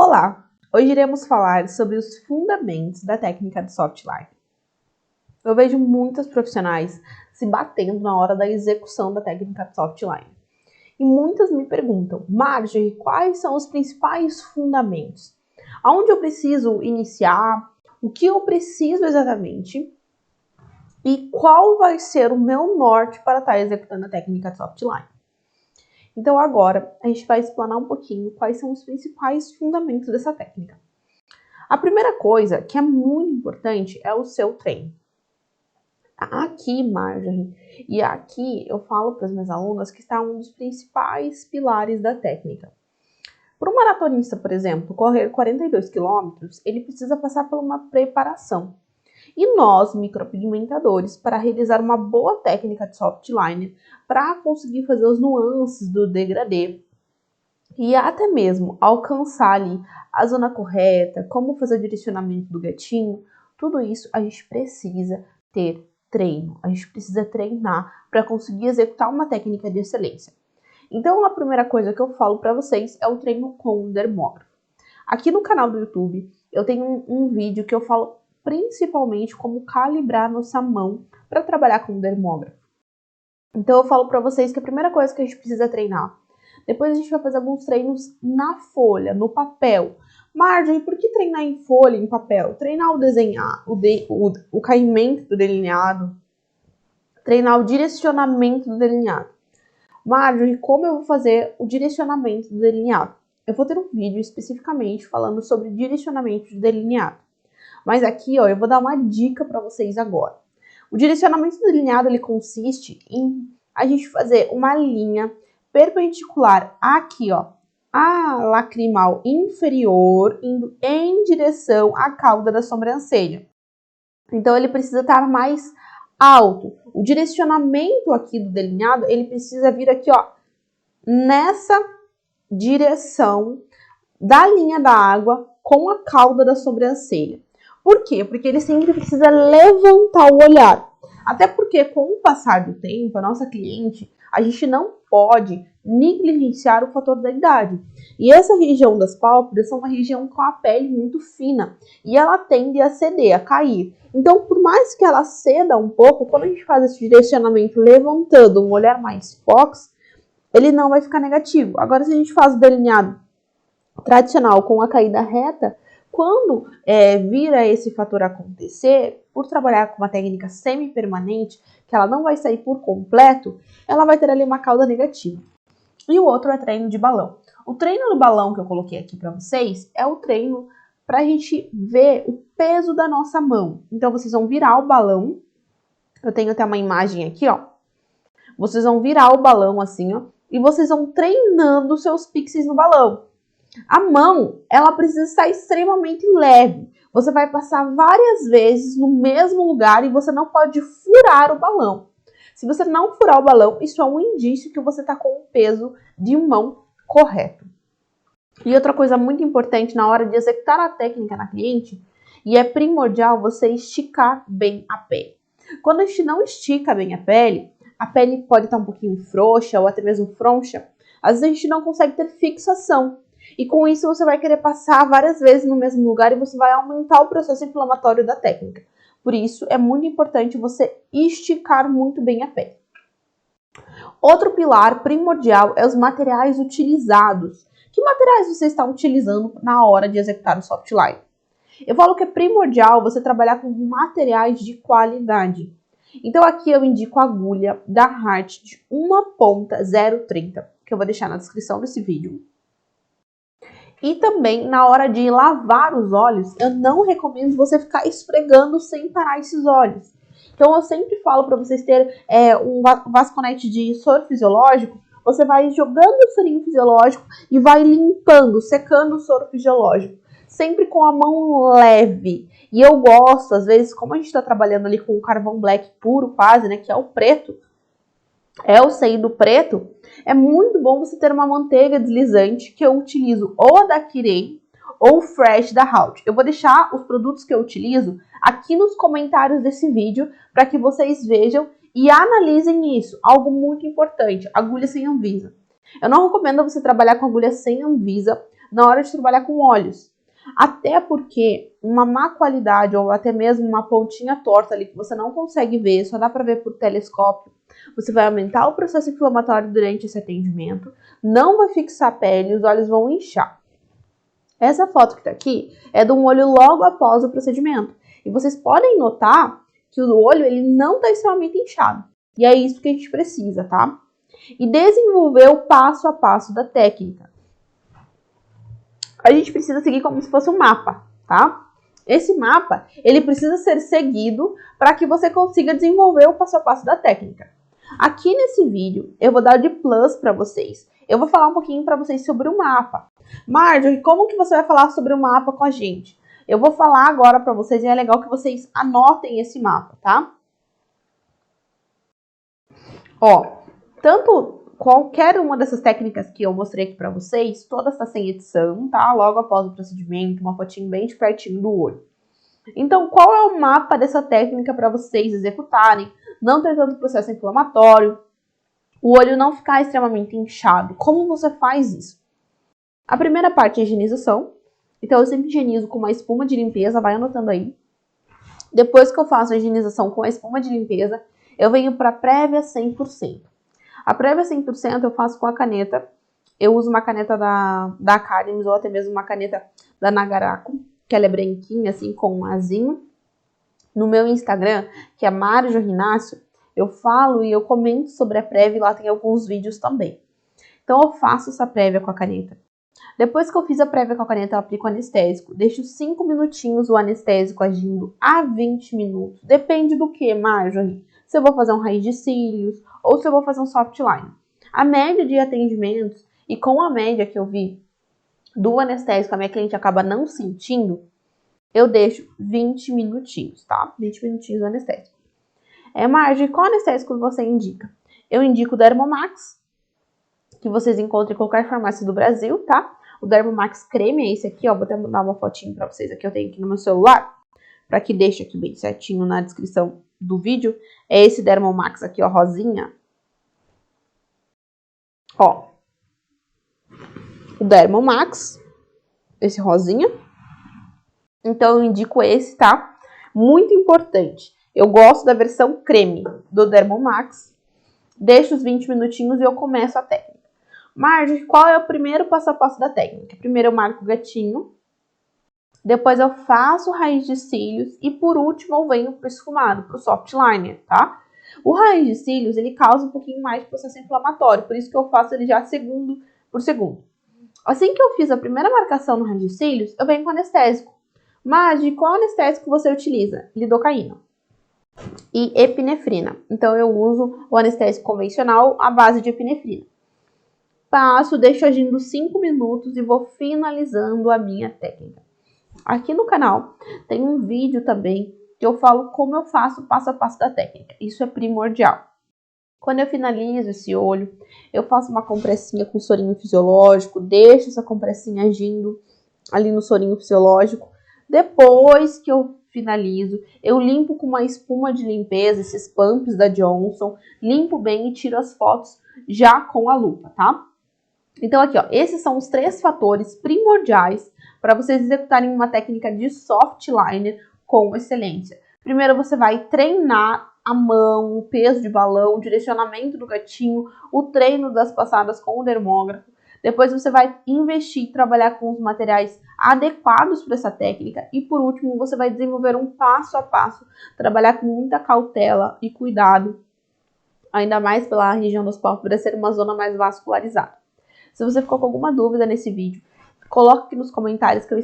Olá! Hoje iremos falar sobre os fundamentos da técnica de soft line. Eu vejo muitos profissionais se batendo na hora da execução da técnica de soft line. E muitas me perguntam, Marjorie, quais são os principais fundamentos? Aonde eu preciso iniciar? O que eu preciso exatamente? E qual vai ser o meu norte para estar executando a técnica de soft line? Então agora a gente vai explanar um pouquinho quais são os principais fundamentos dessa técnica. A primeira coisa que é muito importante é o seu treino. Aqui, Marjorie, e aqui eu falo para as minhas alunas que está um dos principais pilares da técnica. Para um maratonista, por exemplo, correr 42 km, ele precisa passar por uma preparação. E nós, micropigmentadores, para realizar uma boa técnica de soft line, para conseguir fazer as nuances do degradê e até mesmo alcançar ali a zona correta, como fazer o direcionamento do gatinho, tudo isso a gente precisa ter treino, a gente precisa treinar para conseguir executar uma técnica de excelência. Então a primeira coisa que eu falo para vocês é o treino com o dermógrafo. Aqui no canal do YouTube eu tenho um vídeo que eu falo principalmente como calibrar nossa mão para trabalhar com o dermógrafo. Então eu falo para vocês que a primeira coisa que a gente precisa treinar. Depois a gente vai fazer alguns treinos na folha, no papel. Marjorie, por que treinar em folha, em papel? Treinar o desenhar, o caimento do delineado. Treinar o direcionamento do delineado. Marjorie, como eu vou fazer o direcionamento do delineado? Eu vou ter um vídeo especificamente falando sobre direcionamento de delineado. Mas aqui, ó, eu vou dar uma dica para vocês agora. O direcionamento do delineado, ele consiste em a gente fazer uma linha perpendicular aqui, ó, a lacrimal inferior, indo em direção à cauda da sobrancelha. Então, ele precisa estar mais alto. O direcionamento aqui do delineado, ele precisa vir aqui, ó, nessa direção da linha da água com a cauda da sobrancelha. Por quê? Porque ele sempre precisa levantar o olhar. Até porque, com o passar do tempo, a nossa cliente, a gente não pode negligenciar o fator da idade. E essa região das pálpebras é uma região com a pele muito fina. E ela tende a ceder, a cair. Então, por mais que ela ceda um pouco, quando a gente faz esse direcionamento levantando um olhar mais fox, ele não vai ficar negativo. Agora, se a gente faz o delineado tradicional com a caída reta, quando vira esse fator acontecer, por trabalhar com uma técnica semi-permanente, que ela não vai sair por completo, ela vai ter ali uma cauda negativa. E o outro é treino de balão. O treino do balão que eu coloquei aqui para vocês é o treino para a gente ver o peso da nossa mão. Então, vocês vão virar o balão. Eu tenho até uma imagem aqui, ó. Vocês vão virar o balão assim, ó. E vocês vão treinando os seus pixels no balão. A mão, ela precisa estar extremamente leve. Você vai passar várias vezes no mesmo lugar e você não pode furar o balão. Se você não furar o balão, isso é um indício que você está com o peso de mão correto. E outra coisa muito importante na hora de executar a técnica na cliente, e é primordial você esticar bem a pele. Quando a gente não estica bem a pele pode estar um pouquinho frouxa ou até mesmo frouxa. Às vezes a gente não consegue ter fixação. E com isso você vai querer passar várias vezes no mesmo lugar e você vai aumentar o processo inflamatório da técnica. Por isso é muito importante você esticar muito bem a pele. Outro pilar primordial é os materiais utilizados. Que materiais você está utilizando na hora de executar o soft line? Eu falo que é primordial você trabalhar com materiais de qualidade. Então aqui eu indico a agulha da Hart de uma ponta 0,30, que eu vou deixar na descrição desse vídeo. E também, na hora de lavar os olhos, eu não recomendo você ficar esfregando sem parar esses olhos. Então, eu sempre falo para vocês terem um vasconete de soro fisiológico. Você vai jogando o sorinho fisiológico e vai limpando, secando o soro fisiológico. Sempre com a mão leve. E eu gosto, às vezes, como a gente está trabalhando ali com o carvão black puro quase, né, que é o preto, é o seido preto, é muito bom você ter uma manteiga deslizante, que eu utilizo ou a da Kirei ou o Fresh da Halt. Eu vou deixar os produtos que eu utilizo aqui nos comentários desse vídeo para que vocês vejam e analisem isso. Algo muito importante, agulha sem Anvisa. Eu não recomendo você trabalhar com agulha sem Anvisa na hora de trabalhar com óleos. Até porque uma má qualidade ou até mesmo uma pontinha torta ali que você não consegue ver, só dá para ver por telescópio, você vai aumentar o processo inflamatório durante esse atendimento, não vai fixar a pele e os olhos vão inchar. Essa foto que tá aqui é de um olho logo após o procedimento. E vocês podem notar que o olho ele não está extremamente inchado. E é isso que a gente precisa, tá? E desenvolver o passo a passo da técnica. A gente precisa seguir como se fosse um mapa, tá? Esse mapa, ele precisa ser seguido para que você consiga desenvolver o passo a passo da técnica. Aqui nesse vídeo, eu vou dar de plus para vocês. Eu vou falar um pouquinho para vocês sobre o mapa. Marjorie, como que você vai falar sobre o mapa com a gente? Eu vou falar agora para vocês e é legal que vocês anotem esse mapa, tá? Ó, qualquer uma dessas técnicas que eu mostrei aqui para vocês, todas tá sem edição, tá? Logo após o procedimento, uma fotinho bem de pertinho do olho. Então, qual é o mapa dessa técnica para vocês executarem, não ter tanto processo inflamatório, o olho não ficar extremamente inchado? Como você faz isso? A primeira parte é a higienização. Então, eu sempre higienizo com uma espuma de limpeza, vai anotando aí. Depois que eu faço a higienização com a espuma de limpeza, eu venho para a prévia 100%. A prévia 100% eu faço com a caneta. Eu uso uma caneta da Academy ou até mesmo uma caneta da Nagaraku, que ela é branquinha, assim, com um azinho. No meu Instagram, que é Marjorie Inácio, eu falo e eu comento sobre a prévia e lá tem alguns vídeos também. Então, eu faço essa prévia com a caneta. Depois que eu fiz a prévia com a caneta, eu aplico o anestésico. Deixo 5 minutinhos o anestésico agindo a 20 minutos. Depende do que, Marjorie? Se eu vou fazer um raiz de cílios ou se eu vou fazer um soft line. A média de atendimentos, e com a média que eu vi do anestésico, a minha cliente acaba não sentindo, eu deixo 20 minutinhos, tá? 20 minutinhos do anestésico. Marjorie, qual anestésico você indica? Eu indico o Dermomax, que vocês encontram em qualquer farmácia do Brasil, tá? O Dermomax creme é esse aqui, ó. Vou até dar uma fotinho pra vocês aqui, eu tenho aqui no meu celular, pra que deixe aqui bem certinho na descrição do vídeo. É esse Dermomax aqui, ó, rosinha. Ó. O Dermomax, esse rosinha. Então, eu indico esse, tá? Muito importante. Eu gosto da versão creme do Dermomax. Deixo os 20 minutinhos e eu começo a técnica. Marjorie, qual é o primeiro passo a passo da técnica? Primeiro eu marco o gatinho, depois eu faço raiz de cílios e por último eu venho pro esfumado, pro soft liner, tá? O raiz de cílios, ele causa um pouquinho mais de processo inflamatório, por isso que eu faço ele já segundo por segundo. Assim que eu fiz a primeira marcação no raiz de cílios, eu venho com anestésico. Marjorie, qual anestésico você utiliza? Lidocaína e epinefrina. Então eu uso o anestésico convencional à base de epinefrina. Passo, deixo agindo 5 minutos e vou finalizando a minha técnica. Aqui no canal tem um vídeo também que eu falo como eu faço o passo a passo da técnica. Isso é primordial. Quando eu finalizo esse olho, eu faço uma compressinha com sorinho fisiológico, deixo essa compressinha agindo ali no sorinho fisiológico. Depois que eu finalizo, eu limpo com uma espuma de limpeza, esses pumps da Johnson, limpo bem e tiro as fotos já com a lupa, tá? Então aqui, ó, esses são os 3 fatores primordiais para vocês executarem uma técnica de soft liner com excelência. Primeiro você vai treinar a mão, o peso de balão, o direcionamento do gatinho, o treino das passadas com o dermógrafo. Depois você vai investir, trabalhar com os materiais adequados para essa técnica. E por último, você vai desenvolver um passo a passo, trabalhar com muita cautela e cuidado, ainda mais pela região das pálpebras ser uma zona mais vascularizada. Se você ficou com alguma dúvida nesse vídeo, coloque aqui nos comentários que eu